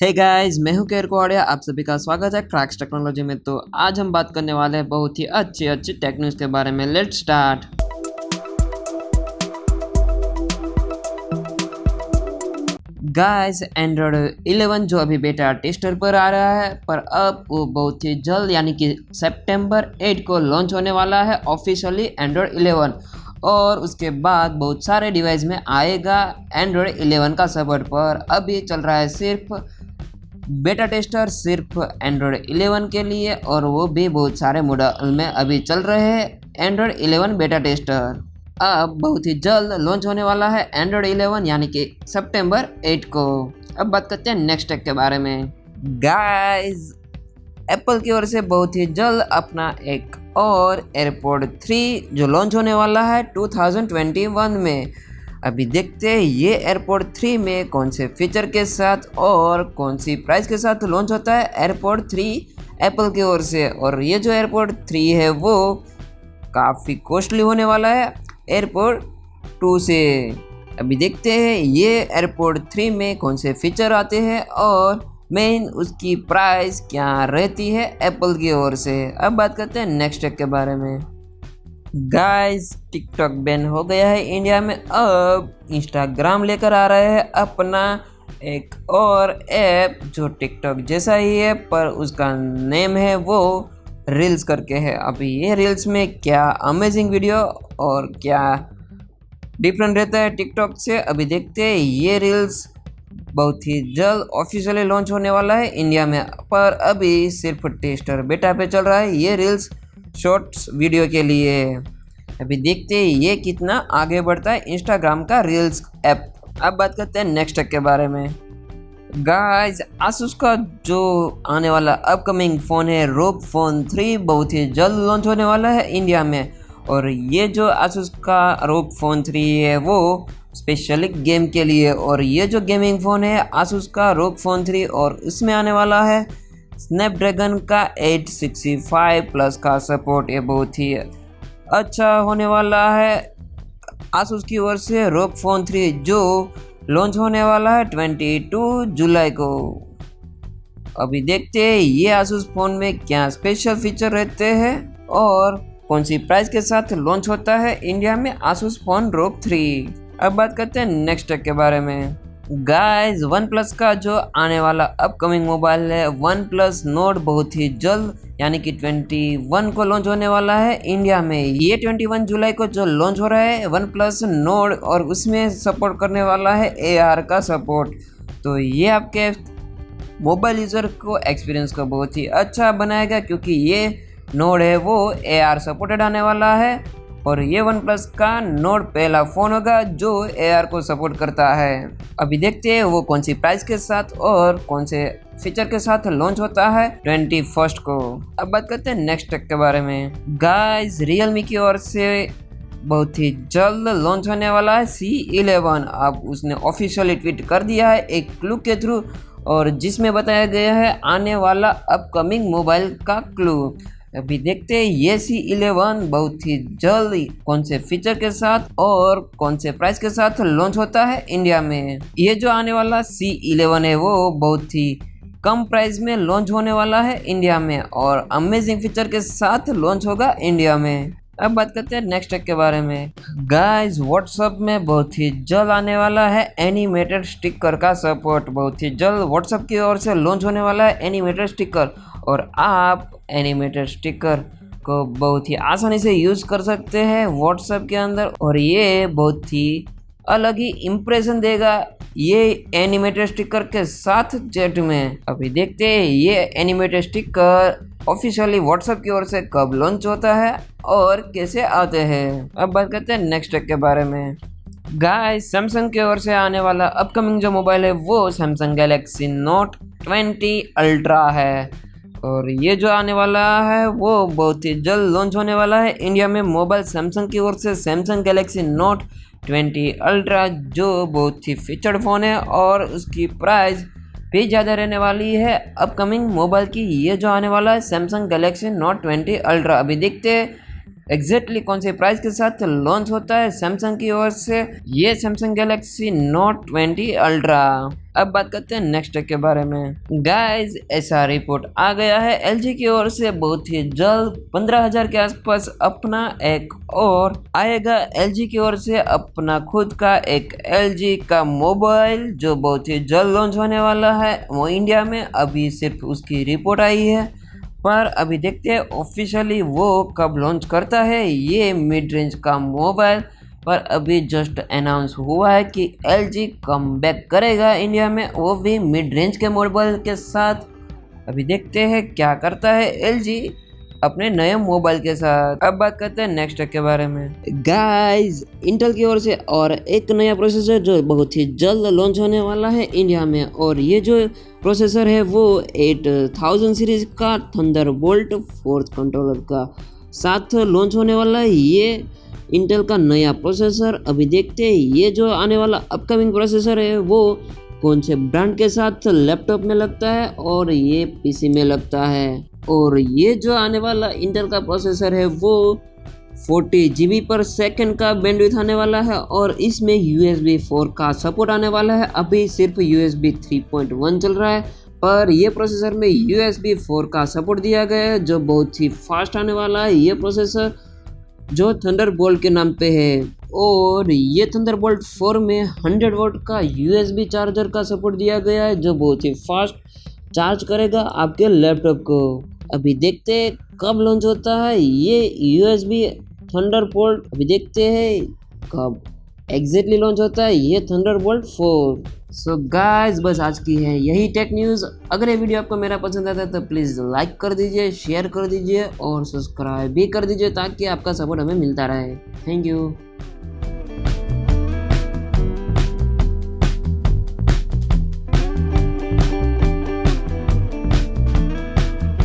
Hey guys, मैं हूं care Kodia. आप सभी का स्वागत है क्रैक्स टेक्नोलॉजी में। तो आज हम बात करने वाले हैं बहुत ही अच्छी टेक न्यूज़ के बारे में। Let's start. गाइस, एंड्रॉयड 11 जो अभी बेटा टेस्टर पर आ रहा है, पर अब वो बहुत ही जल्द यानी कि सितंबर 8 को लॉन्च होने वाला है ऑफिशियली एंड्रॉयड 11। और उसके बाद बहुत सारे डिवाइस में आएगा एंड्रॉयड 11 का सपोर्ट। पर अभी चल रहा है सिर्फ बेटा टेस्टर, सिर्फ एंड्रॉयड 11 के लिए, और वो भी बहुत सारे मॉडल में अभी चल रहे हैं एंड्रॉयड 11 बेटा टेस्टर। अब बहुत ही जल्द लॉन्च होने वाला है एंड्रॉयड 11 यानी कि सितंबर 8 को। अब बात करते हैं नेक्स्ट टेक के बारे में। गाइस, एप्पल की ओर से बहुत ही जल्द अपना एक और एयरपॉड 3 जो लॉन्च होने वाला है 2021 में। अभी देखते हैं ये एयरपॉड 3 में कौन से फीचर के साथ और कौन सी प्राइस के साथ लॉन्च होता है एयरपॉड 3 एप्पल की ओर से। और ये जो एयरपॉड 3 है वो काफ़ी कॉस्टली होने वाला है एयरपॉड 2 से। अभी देखते हैं ये एयरपॉड 3 में कौन से फीचर आते हैं और मेन उसकी प्राइस क्या रहती है एप्पल की ओर से। अब बात करते हैं नेक्स्ट टेक के बारे में। गाइस, टिकटॉक बैन हो गया है इंडिया में। अब इंस्टाग्राम लेकर आ रहा है अपना एक और ऐप जो टिकटॉक जैसा ही है, पर उसका नेम है वो रील्स करके है। अभी ये रील्स में क्या अमेजिंग वीडियो और क्या डिफरेंट रहता है टिकटॉक से, अभी देखते हैं। ये रील्स बहुत ही जल्द ऑफिशियली लॉन्च होने वाला है इंडिया में, पर अभी सिर्फ टेस्टर बेटा पे चल रहा है ये रील्स शॉर्ट्स वीडियो के लिए। अभी देखते हैं ये कितना आगे बढ़ता है इंस्टाग्राम का रील्स ऐप। अब बात करते हैं नेक्स्ट टेक के बारे में। गाइस, आसूस का जो आने वाला अपकमिंग फ़ोन है रोग फ़ोन 3 बहुत ही जल्द लॉन्च होने वाला है इंडिया में। और ये जो आसूस का रोग फ़ोन 3 है वो स्पेशली गेम के लिए, और ये जो गेमिंग फ़ोन है आसूस का रोग फ़ोन 3, और इसमें आने वाला है स्नैपड्रैगन का 865 प्लस का सपोर्ट। ये बहुत ही अच्छा होने वाला है आसूस की ओर से रोग फ़ोन 3 जो लॉन्च होने वाला है 22 जुलाई को। अभी देखते हैं ये आसूस फ़ोन में क्या स्पेशल फीचर रहते हैं और कौन सी प्राइस के साथ लॉन्च होता है इंडिया में आसूस फ़ोन रोग 3। अब बात करते हैं नेक्स्ट टेक के बारे में। गाइस, वन प्लस का जो आने वाला अपकमिंग मोबाइल है वन प्लस नोड बहुत ही जल्द यानी कि 21 को लॉन्च होने वाला है इंडिया में। ये 21 जुलाई को जो लॉन्च हो रहा है वन प्लस नोड, और उसमें सपोर्ट करने वाला है AR का सपोर्ट। तो ये आपके मोबाइल यूज़र को एक्सपीरियंस को बहुत ही अच्छा बनाएगा, क्योंकि ये नोड है वो AR सपोर्टेड आने वाला है। और ये वन प्लस का नोड पहला फ़ोन होगा जो AR को सपोर्ट करता है। अभी देखते हैं वो कौन सी प्राइस के साथ और कौन से फीचर के साथ लॉन्च होता है 21 को। अब बात करते हैं नेक्स्ट टेक के बारे में। गाइस, Realme की ओर से बहुत ही जल्द लॉन्च होने वाला है C11। अब उसने ऑफिशियली ट्वीट कर दिया है एक क्लू के थ्रू, और जिसमें बताया गया है आने वाला अपकमिंग मोबाइल का क्लू। अभी देखते हैं ये C11 बहुत ही जल्द कौन से फीचर के साथ और कौन से प्राइस के साथ लॉन्च होता है इंडिया में। ये जो आने वाला C11 है वो बहुत ही कम प्राइस में लॉन्च होने वाला है इंडिया में, और अमेजिंग फीचर के साथ लॉन्च होगा इंडिया में। अब बात करते हैं नेक्स्ट टेक के बारे में। गाइस, व्हाट्सएप में बहुत ही जल्द आने वाला है एनिमेटेड स्टिकर का सपोर्ट। बहुत ही जल्द व्हाट्सएप की ओर से लॉन्च होने वाला है एनिमेटेड स्टिकर, और आप एनिमेटेड स्टिकर को बहुत ही आसानी से यूज़ कर सकते हैं व्हाट्सएप के अंदर, और ये बहुत ही अलग ही इम्प्रेशन देगा ये एनिमेटेड स्टिकर के साथ चैट में। अभी देखते हैं ये एनिमेटेड स्टिकर ऑफिशियली व्हाट्सएप की ओर से कब लॉन्च होता है और कैसे आते हैं। अब बात करते हैं नेक्स्ट टेक के बारे में। गाइस, सैमसंग की ओर से आने वाला अपकमिंग जो मोबाइल है वो सैमसंग गैलेक्सी नोट 20 अल्ट्रा है, और ये जो आने वाला है वो बहुत ही जल्द लॉन्च होने वाला है इंडिया में मोबाइल सैमसंग की ओर से सैमसंग गैलेक्सी नोट 20 अल्ट्रा, जो बहुत ही फीचर्ड फ़ोन है और उसकी प्राइस भी ज़्यादा रहने वाली है अपकमिंग मोबाइल की। ये जो आने वाला है सैमसंग गैलेक्सी नोट 20 अल्ट्रा। अभी देखते हैं एग्जैक्टली कौन से प्राइस के साथ लॉन्च होता है सैमसंग की ओर से, ये सैमसंग गैलेक्सी नोट 20 अल्ट्रा। अब बात करते हैं नेक्स्ट के बारे में। गाइस ऐसा रिपोर्ट आ गया है एलजी की ओर से बहुत ही जल्द 15,000 के आसपास अपना एक और आएगा। एलजी की ओर से अपना खुद का एक एलजी का मोबाइल जो बहुत ही जल्द लॉन्च होने वाला है वो इंडिया में। अभी सिर्फ उसकी रिपोर्ट आई है, पर अभी देखते हैं ऑफिशियली वो कब लॉन्च करता है ये मिड रेंज का मोबाइल। पर अभी जस्ट अनाउंस हुआ है कि एलजी कम बैक करेगा इंडिया में, वो भी मिड रेंज के मोबाइल के साथ। अभी देखते हैं क्या करता है एलजी अपने नए मोबाइल के साथ। अब बात करते हैं नेक्स्ट के बारे में। गाइस इंटेल की ओर से और एक नया प्रोसेसर जो बहुत ही जल्द लॉन्च होने वाला है इंडिया में, और ये जो प्रोसेसर है वो 8000 सीरीज का थंडरबोल्ट 4th कंट्रोलर का साथ लॉन्च होने वाला है। ये इंटेल का नया प्रोसेसर। अभी देखते हैं ये जो आने वाला अपकमिंग प्रोसेसर है वो कौन से ब्रांड के साथ लैपटॉप में लगता है और ये पीसी में लगता है। और ये जो आने वाला इंटेल का प्रोसेसर है वो 40 GB पर सेकंड का बैंडविड्थ आने वाला है, और इसमें USB 4 का सपोर्ट आने वाला है। अभी सिर्फ USB 3.1 चल रहा है, पर ये प्रोसेसर में USB 4 का सपोर्ट दिया गया है जो बहुत ही फास्ट आने वाला है। ये प्रोसेसर जो थंडरबोल्ट के नाम पे है, और ये थंडरबोल्ट 4 में 100 वोल्ट का USB चार्जर का सपोर्ट दिया गया है जो बहुत ही फास्ट चार्ज करेगा आपके लैपटॉप को। अभी देखते हैं कब लॉन्च होता है ये USB थंडरबोल्ट। अभी देखते हैं कब एग्जैक्टली लॉन्च होता है ये थंडरबोल्ट 4। सो गाइस बस आज की है यही टेक न्यूज़। अगर ये वीडियो आपको मेरा पसंद आता है तो प्लीज़ लाइक कर दीजिए, शेयर कर दीजिए और सब्सक्राइब भी कर दीजिए ताकि आपका सपोर्ट हमें मिलता रहे। Thank you.